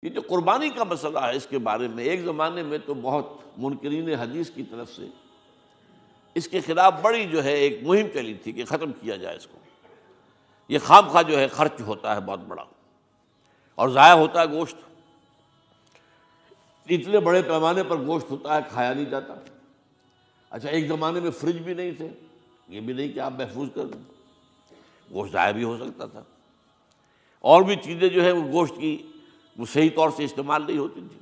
یہ جو قربانی کا مسئلہ ہے، اس کے بارے میں ایک زمانے میں تو بہت منکرین حدیث کی طرف سے اس کے خلاف بڑی جو ہے ایک مہم چلی تھی کہ ختم کیا جائے اس کو، یہ خام خواہ جو ہے خرچ ہوتا ہے بہت بڑا اور ضائع ہوتا ہے گوشت، اتنے بڑے پیمانے پر گوشت ہوتا ہے کھایا نہیں جاتا۔ اچھا، ایک زمانے میں فریج بھی نہیں تھے، یہ بھی نہیں کہ آپ محفوظ کر دیں، گوشت ضائع بھی ہو سکتا تھا، اور بھی چیزیں جو ہے وہ گوشت کی وہ صحیح طور سے استعمال نہیں ہوتی تھی۔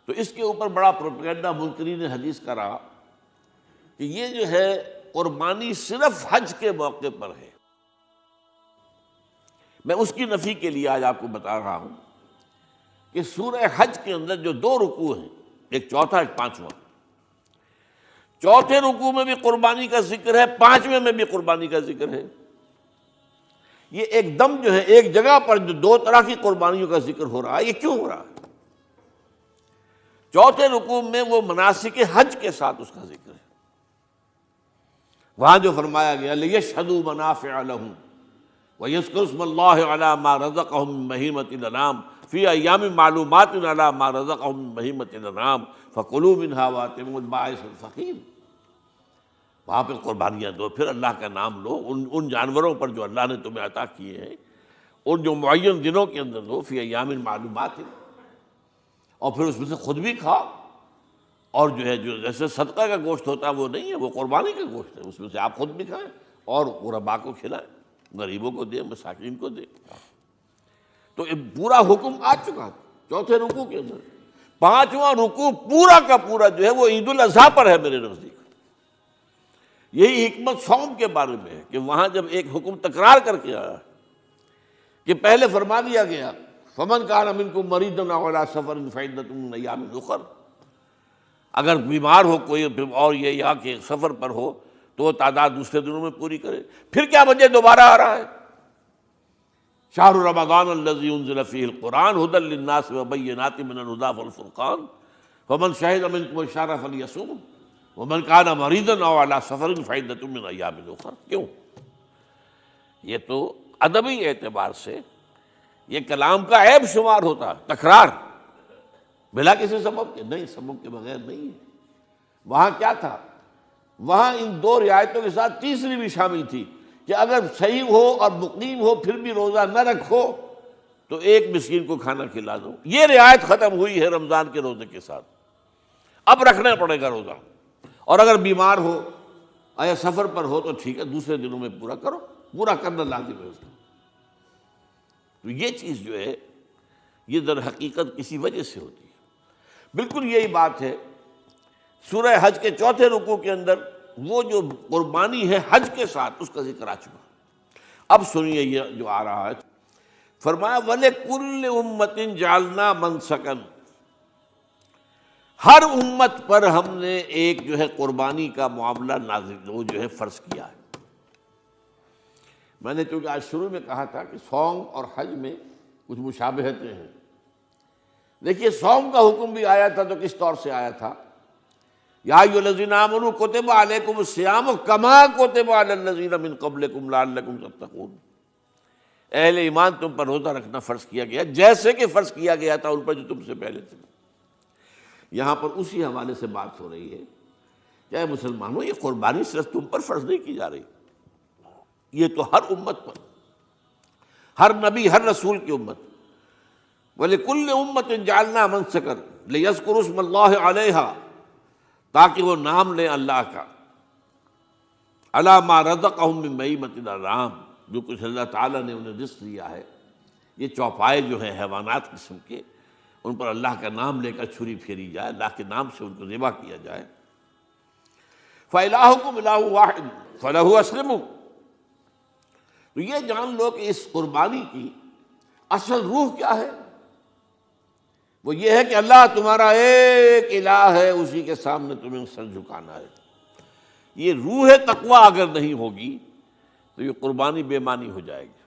تو اس کے اوپر بڑا پروپیگنڈا منکرین حدیث کا رہا کہ یہ جو ہے قربانی صرف حج کے موقع پر ہے۔ میں اس کی نفی کے لیے آج آپ کو بتا رہا ہوں کہ سورہ حج کے اندر جو دو رکوع ہیں، ایک چوتھا ایک پانچواں، چوتھے رکوع میں بھی قربانی کا ذکر ہے، پانچویں میں بھی قربانی کا ذکر ہے۔ یہ ایک دم جو ہے ایک جگہ پر جو دو طرح کی قربانیوں کا ذکر ہو رہا ہے، یہ کیوں ہو رہا ہے؟ چوتھے رکوع میں وہ مناسک حج کے ساتھ اس کا ذکر ہے، وہاں جو فرمایا گیا لِيَشْهَدُوا مَنَافِعَ لَهُمْ وَيَذْكُرُوا اسْمَ اللَّهِ عَلَىٰ مَا رَزَقَهُم مِّن بَهِيمَةِ الْأَنْعَامِ فِي أَيَّامٍ مَّعْلُومَاتٍ عَلَىٰ مَا رَزَقَهُم مِّن بَهِيمَةِ الْأَنْعَامِ فَكُلُوا مِنْهَا وَأَطْعِمُوا الْبَائِسَ الْفَقِيرَ۔ وہاں پہ قربانیاں دو، پھر اللہ کا نام لو، ان جانوروں پر جو اللہ نے تمہیں عطا کیے ہیں، ان جو معین دنوں کے اندر دو، فی ایام معلومات، اور پھر اس میں سے خود بھی کھاؤ، اور جو ہے جو جیسے صدقہ کا گوشت ہوتا ہے وہ نہیں ہے، وہ قربانی کا گوشت ہے، اس میں سے آپ خود بھی کھائیں اور غرباء کو کھلائیں، غریبوں کو دیں، مساکین کو دیں۔ تو یہ پورا حکم آ چکا ہے چوتھے رکوع کے اندر۔ پانچواں رکوع پورا کا پورا جو ہے وہ عید الاضحیٰ پر ہے میرے نزدیک۔ یہی حکمت صوم کے بارے میں ہے کہ وہاں جب ایک حکم تکرار کر کے آیا کہ پہلے فرما دیا گیا فمن کان منکم مریضا او علی سفر فعدۃ من ایام اخر، اگر بیمار ہو کوئی اور یہ یا کہ سفر پر ہو تو وہ تعداد دوسرے دنوں میں پوری کرے۔ پھر کیا وجہ دوبارہ آ رہا ہے؟ شہر رمضان الذی انزل فیہ القرآن ھدی للناس وبینات من الھدی والفرقان فمن شہد منکم الشہر فلیصمہ ومن کان مریضا او علی سفر فعدۃ من ایام اخر۔ کیوں؟ یہ تو ادبی اعتبار سے یہ کلام کا عیب شمار ہوتا ہے، تکرار بلا کسی سبب کے، نہیں، سبب کے بغیر نہیں ہے۔ وہاں کیا تھا؟ وہاں ان دو رعایتوں کے ساتھ تیسری بھی شامل تھی کہ اگر صحیح ہو اور مقیم ہو پھر بھی روزہ نہ رکھو تو ایک مسکین کو کھانا کھلا دو۔ یہ رعایت ختم ہوئی ہے رمضان کے روزے کے ساتھ، اب رکھنا پڑے گا روزہ، اور اگر بیمار ہو یا سفر پر ہو تو ٹھیک ہے دوسرے دنوں میں پورا کرو، پورا کرنا لازم ہے اس کو۔ تو یہ چیز جو ہے یہ در حقیقت کسی وجہ سے ہوتی ہے۔ بالکل یہی بات ہے سورہ حج کے چوتھے رکوع کے اندر، وہ جو قربانی ہے حج کے ساتھ اس کا ذکر آ چکا۔ اب سنیے یہ جو آ رہا ہے، فرمایا وَلِكُلِّ أُمَّةٍ جَعَلْنَا مَنْسَكًا، ہر امت پر ہم نے ایک جو ہے قربانی کا معاملہ نازل وہ جو ہے فرض کیا ہے۔ میں نے چونکہ آج شروع میں کہا تھا کہ صوم اور حج میں کچھ مشابہتیں ہیں۔ دیکھیے صوم کا حکم بھی آیا تھا تو کس طور سے آیا تھا؟ یا ایھا الذین آمنوا کتب علیکم الصیام کما کتب علی الذین من قبلکم لعلکم تتقون، اہل ایمان تم پر روزہ رکھنا فرض کیا گیا جیسے کہ فرض کیا گیا تھا ان پر جو تم سے پہلے تھے۔ یہاں پر اسی حوالے سے بات ہو رہی ہے کہ اے مسلمانوں، یہ قربانی صرف تم پر فرض نہیں کی جا رہی، یہ تو ہر امت پر، ہر نبی ہر رسول کی امت۔ وَلِكُلِّ أُمَّةٍ جَعَلْنَا مَنْسَكًا لِيَذْكُرُوا اسْمَ اللَّهِ عَلَيْهَا، تاکہ وہ نام لیں اللہ کا، عَلَىٰ مَا رَزَقَهُم مِّن بَهِیمَةِ الْأَنْعَامِ، جو کچھ اللہ تعالیٰ نے انہیں رزق دیا ہے۔ یہ چوپائے جو ہیں حیوانات قسم کے، ان پر اللہ کا نام لے کر چھری پھیری جائے، اللہ کے نام سے ان کو ذبح کیا جائے۔ فَإِلَٰهُكُمْ إِلَٰهٌ وَاحِدٌ فَلَهُ أَسْلِمُوا۔ تو یہ جان لو کہ اس قربانی کی اصل روح کیا ہے؟ وہ یہ ہے کہ اللہ تمہارا ایک الہ ہے، اسی کے سامنے تمہیں سر جھکانا ہے۔ یہ روح تقویٰ اگر نہیں ہوگی تو یہ قربانی بے معنی ہو جائے گی۔